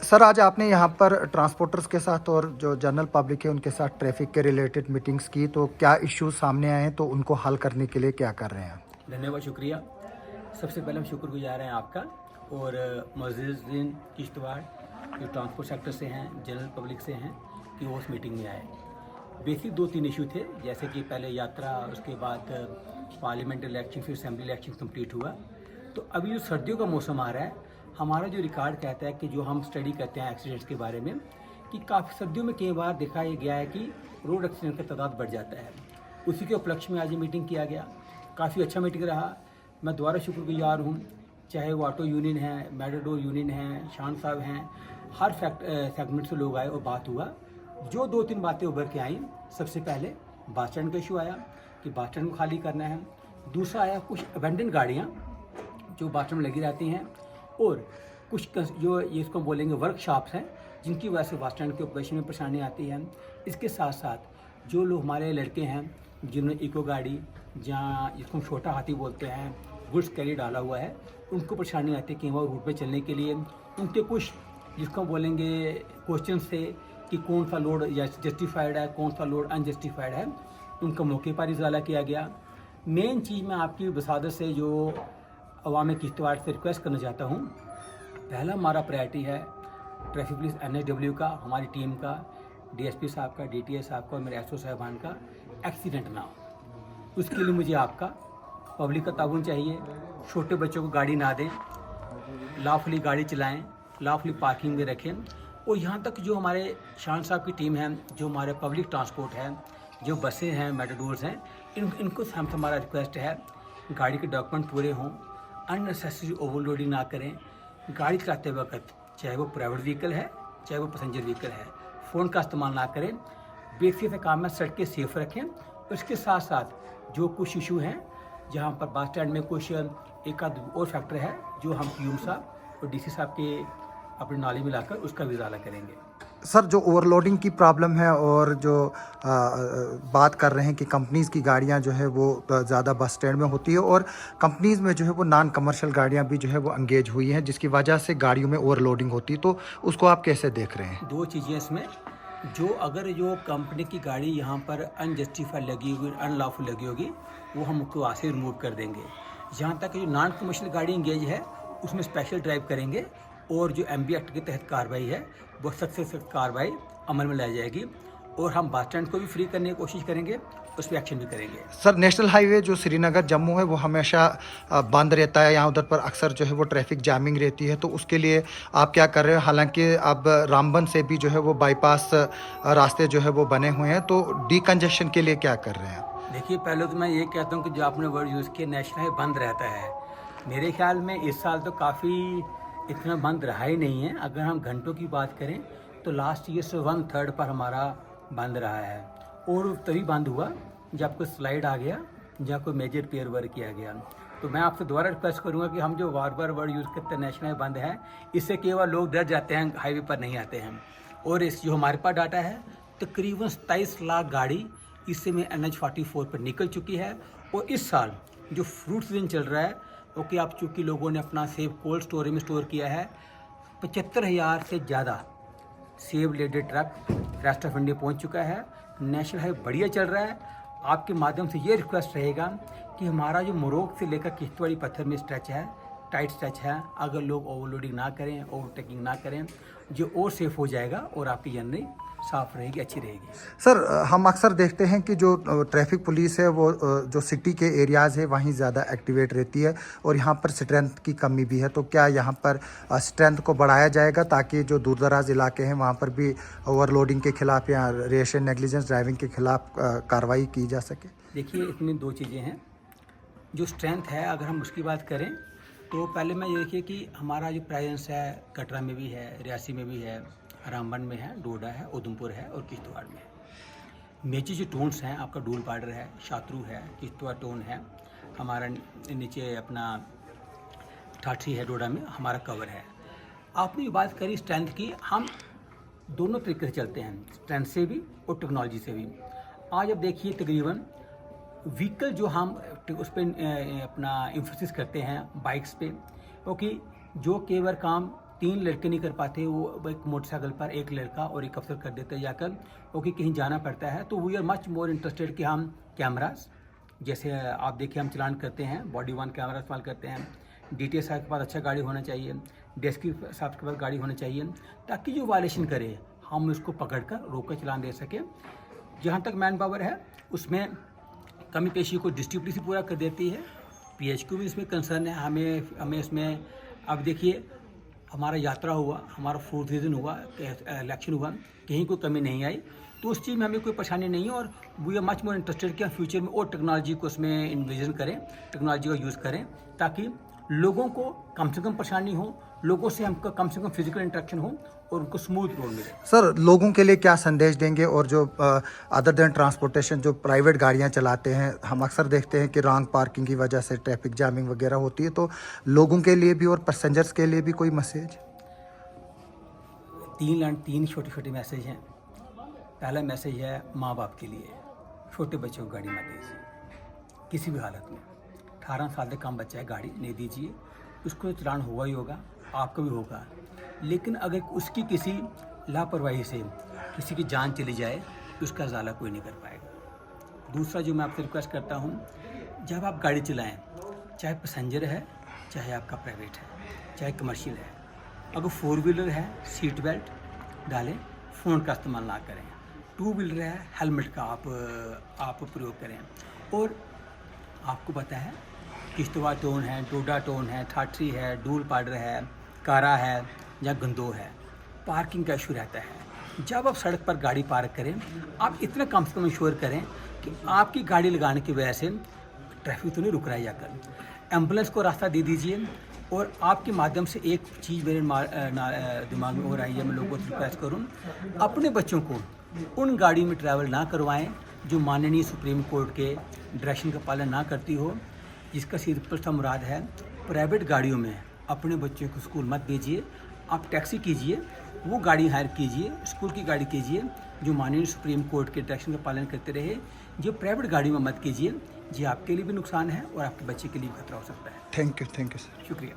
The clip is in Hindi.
सर आज आपने यहाँ पर ट्रांसपोर्टर्स के साथ और जो जनरल पब्लिक है उनके साथ ट्रैफिक के रिलेटेड मीटिंग्स की, तो क्या इश्यूज सामने आए हैं तो उनको हल करने के लिए क्या कर रहे हैं? धन्यवाद, शुक्रिया। सबसे पहले हम शुक्रगुजार हैं आपका और मुअज़्ज़िज़ीन किश्तवाड़ जो ट्रांसपोर्ट सेक्टर से हैं, जनरल पब्लिक से हैं कि वो उस मीटिंग में आए। बेसिक 2-3 इशू थे, जैसे कि पहले यात्रा, उसके बाद पार्लियामेंट इलेक्शन, फिर असेंबली इलेक्शन कंप्लीट हुआ। तो अभी जो सर्दियों का मौसम आ रहा है, हमारा जो रिकॉर्ड कहता है कि जो हम स्टडी करते हैं एक्सीडेंट्स के बारे में, कि काफ़ी सर्दियों में कई बार देखा गया है कि रोड एक्सीडेंट का तादाद बढ़ जाता है। उसी के उपलक्ष्य में आज ये मीटिंग किया गया। काफ़ी अच्छा मीटिंग रहा। मैं दोबारा शुक्रगुजार हूँ, चाहे वो ऑटो यूनियन है, मैटाडोर यूनियन है, शान साहब हैं, हर सेगमेंट से लोग आए और बात हुआ। जो 2-3 बातें उभर के आई, सबसे पहले बस स्टैंड का इशू आया कि बस स्टैंड को खाली करना है। दूसरा आया कुछ अबेंडन गाड़ियाँ जो बस स्टैंड में लगी रहती हैं, और कुछ जो ये इसको बोलेंगे वर्कशॉप्स हैं, जिनकी वजह से बस स्टैंड के ऑपरेशन में परेशानी आती है। इसके साथ साथ जो लोग हमारे लड़के हैं जिन्होंने इको गाड़ी, जहाँ जिसको हम छोटा हाथी बोलते हैं, गुड्स कैरी डाला हुआ है, उनको परेशानी आती है कि वो रूट पे चलने के लिए उनके कुछ जिसको बोलेंगे क्वेश्चन थे कि कौन सा लोड जस्टिफाइड है, कौन सा लोड अनजस्टिफाइड है, उनका मौके पर इजाला किया गया। मेन चीज़ मैं आपकी वसादत से जो अवाम किश्तवाड़ से रिक्वेस्ट करना चाहता हूँ, पहला हमारा प्रायोरिटी है ट्रैफिक पुलिस NHW का, हमारी टीम का, DSP साहब का, DTA साहब का और मेरे SO साहबान का एक्सीडेंट ना हो। उसके लिए मुझे आपका पब्लिक का ताउन चाहिए। छोटे बच्चों को गाड़ी ना दें, लॉफुली गाड़ी चलाएं, लॉफुली पार्किंग में रखें। और यहाँ तक जो हमारे शान साहब की टीम है, जो हमारे पब्लिक ट्रांसपोर्ट है, जो बसें हैं, मेटाडोर्स हैं, इनको हमसे हमारा रिक्वेस्ट है गाड़ी के डॉक्यूमेंट पूरे हों, अननेसेसरी ओवरलोडिंग ना करें। गाड़ी चलाते वक्त चाहे वो प्राइवेट व्हीकल है, चाहे वो पैसेंजर व्हीकल है, फ़ोन का इस्तेमाल ना करें। बेसिक से काम में सड़कें सेफ रखें। उसके साथ साथ जो कुछ इशू हैं, जहाँ पर बस स्टैंड में कुछ एक आध और फैक्टर है, जो हम PU साहब और DC साहब के अपने नाली में लाकर उसका भी इजाला करेंगे। सर जो ओवरलोडिंग की प्रॉब्लम है और जो बात कर रहे हैं कि कंपनीज़ की गाड़ियां जो है वो ज़्यादा बस स्टैंड में होती है और कंपनीज़ में जो है वो नॉन कमर्शियल गाड़ियां भी जो है वो एंगेज हुई हैं, जिसकी वजह से गाड़ियों में ओवरलोडिंग होती है, तो उसको आप कैसे देख रहे हैं? 2 चीज़ें इसमें, अगर जो कंपनी की गाड़ी यहाँ पर अनजस्टिफाइड लगी होगी, अनलॉफुल लगी होगी, वो हम उसको वहाँ से रिमूव कर देंगे। जहाँ तक जो नॉन कमर्शियल गाड़ी इंगेज है, उसमें स्पेशल ड्राइव करेंगे और जो MB एक्ट के तहत कार्रवाई है, वो सख्त से सख्त कार्रवाई अमल में लाई जाएगी। और हम बस स्टैंड को भी फ्री करने की कोशिश करेंगे, उस पर एक्शन भी करेंगे। सर नेशनल हाईवे जो श्रीनगर जम्मू है वो हमेशा बंद रहता है, यहाँ उधर पर अक्सर जो है वो ट्रैफिक जैमिंग रहती है, तो उसके लिए आप क्या कर रहे हो? हालांकि अब रामबन से भी जो है वो बाईपास रास्ते जो है वो बने हुए हैं, तो डीकंजेशन के लिए क्या कर रहे हैं? देखिए, पहले तो मैं ये कहता हूँ कि जो आपने वर्ड यूज़ किया, नेशनल हाईवे बंद रहता है, मेरे ख्याल में इस साल तो काफ़ी इतना बंद रहा ही नहीं है। अगर हम घंटों की बात करें तो लास्ट ईयर से 1/3 पर हमारा बंद रहा है, और तभी बंद हुआ जब कोई स्लाइड आ गया, जहाँ कोई मेजर रिपेयर वर्क किया गया। तो मैं आपसे दोबारा रिक्वेस्ट करूँगा कि हम जो बार बार वर्ड यूज़ करते हैं नेशनल हाईवे बंद है, इससे केवल लोग डर जाते हैं, हाईवे पर नहीं आते हैं। और इस जो हमारे पास डाटा है, तकरीबन 27 लाख गाड़ी इससे में NH44 पर निकल चुकी है। और इस साल जो फ्रूट सीजन चल रहा है, ओके, आप चूँकि लोगों ने अपना सेब कोल्ड स्टोरेज में स्टोर किया है, 75,000 से ज़्यादा सेब leaded truck rest of India पहुँच चुका है। नेशनल हाईवे बढ़िया चल रहा है। आपके माध्यम से ये रिक्वेस्ट रहेगा कि हमारा जो मोरोग से लेकर किश्तवाड़ी पत्थर में स्ट्रेच है, टाइट स्ट्रेच है, अगर लोग ओवरलोडिंग ना करें, ओवरटेकिंग ना करें, जो और सेफ हो जाएगा और आपकी जर्नी साफ रहेगी, अच्छी रहेगी। सर हम अक्सर देखते हैं कि जो ट्रैफिक पुलिस है वो जो सिटी के एरियाज़ है वहीं ज़्यादा एक्टिवेट रहती है और यहाँ पर स्ट्रेंथ की कमी भी है, तो क्या यहाँ पर स्ट्रेंथ को बढ़ाया जाएगा ताकि जो दूर दराज इलाके हैं वहाँ पर भी ओवरलोडिंग के खिलाफ या रेश एंड नेग्लिजेंस ड्राइविंग के खिलाफ कार्रवाई की जा सके? देखिए, इसमें 2 चीज़ें हैं। जो स्ट्रेंथ है, अगर हम उसकी बात करें तो पहले मैं ये देखिए कि हमारा जो प्रेजेंस है कटरा में भी है, रियासी में भी है, रामबन में है, डोडा है, उधमपुर है और किश्तवाड़ में है। मेजर जो टोन्स हैं, आपका डूल पार्डर है, शात्रु है, किश्तवाड़ टोन है, हमारा नीचे अपना ठाठी है, डोडा में हमारा कवर है। आपने जो बात करी स्ट्रेंथ की, हम दोनों तरीके से चलते हैं, स्ट्रेंथ से भी और टेक्नोलॉजी से भी। आज अब देखिए तकरीबन व्हीकल जो हम उस पर अपना एम्फोसिस करते हैं बाइक्स पे, क्योंकि जो केवल काम 3 लड़के नहीं कर पाते, वो एक मोटरसाइकिल पर एक लड़का और एक अफसर कर देते जाकर, क्योंकि कहीं जाना पड़ता है। तो we are much more interested कि हम कैमरास, जैसे आप देखिए हम चलान करते हैं, बॉडी वन कैमरा इस्तेमाल करते हैं, DTS साहब के पास अच्छा गाड़ी होना चाहिए, DSP साहब के पास गाड़ी होनी चाहिए, ताकि जो वायलेशन करे हम उसको पकड़ कर रोक कर चलान दे सकें। जहाँ तक मैन पावर है उसमें कमी पेशी को डिस्ट्रिक्ट से पूरा कर देती है। PHQ भी इसमें कंसर्न है, हमें इसमें अब देखिए हमारा यात्रा हुआ, हमारा 4th सीजन हुआ, इलेक्शन हुआ, कहीं कोई कमी नहीं आई, तो उस चीज़ में हमें कोई परेशानी नहीं है। और we are much more interested कि हम फ्यूचर में और टेक्नोलॉजी को उसमें इन्विजन करें, टेक्नोलॉजी का यूज़ करें, ताकि लोगों को कम से कम परेशानी हो, लोगों से हमको कम से कम फिजिकल इंटरेक्शन हो और उनको स्मूथ रोड मिले। सर, लोगों के लिए क्या संदेश देंगे? और जो अदर देन ट्रांसपोर्टेशन जो प्राइवेट गाड़ियां चलाते हैं, हम अक्सर देखते हैं कि रॉन्ग पार्किंग की वजह से ट्रैफिक जामिंग वगैरह होती है, तो लोगों के लिए भी और पैसेंजर्स के लिए भी कोई मैसेज? 3 छोटे छोटे मैसेज हैं। पहला मैसेज है माँ बाप के लिए, छोटे बच्चों को गाड़ी मत दीजिए किसी भी हालत में। 18 साल से कम बच्चा है, गाड़ी नहीं दीजिए, उसको चलान हुआ ही होगा, आपका भी होगा, लेकिन अगर उसकी किसी लापरवाही से किसी की जान चली जाए तो उसका ज़ाला कोई नहीं कर पाएगा। दूसरा जो मैं आपसे रिक्वेस्ट करता हूँ, जब आप गाड़ी चलाएं, चाहे पैसेंजर है, चाहे आपका प्राइवेट है, चाहे कमर्शियल है, अगर 4 व्हीलर है सीट बेल्ट डालें, फ़ोन का इस्तेमाल ना करें, 2 व्हीलर है हेलमेट का आप प्रयोग करें। और आपको पता है किश्तवाड़ टोन है, डोडा टोन है, ठाठरी है, डूल पाडर है, कारा है या गंदो है, पार्किंग का इशू रहता है। जब आप सड़क पर गाड़ी पार्क करें, आप इतना कम से कम इंश्योर करें कि आपकी गाड़ी लगाने की वजह से ट्रैफिक तो नहीं रुक रहा है जाकर, एम्बुलेंस को रास्ता दे दीजिए। और आपके माध्यम से एक चीज़ मेरे दिमाग में और आई है, मैं लोगों से रिक्वेस्ट करूँ, अपने बच्चों को उन गाड़ी में ट्रैवल ना करवाएं जो माननीय सुप्रीम कोर्ट के डायरेक्शन का पालन ना करती हो, जिसका सिर्फ मुराद है प्राइवेट गाड़ियों में अपने बच्चों को स्कूल मत भेजिए। आप टैक्सी कीजिए, वो गाड़ी हायर कीजिए, स्कूल की गाड़ी कीजिए जो माननीय सुप्रीम कोर्ट के डायरेक्शन का पालन करते रहे। जो प्राइवेट गाड़ी में मत कीजिए, जी आपके लिए भी नुकसान है और आपके बच्चे के लिए भी खतरा हो सकता है। Thank you sir. शुक्रिया।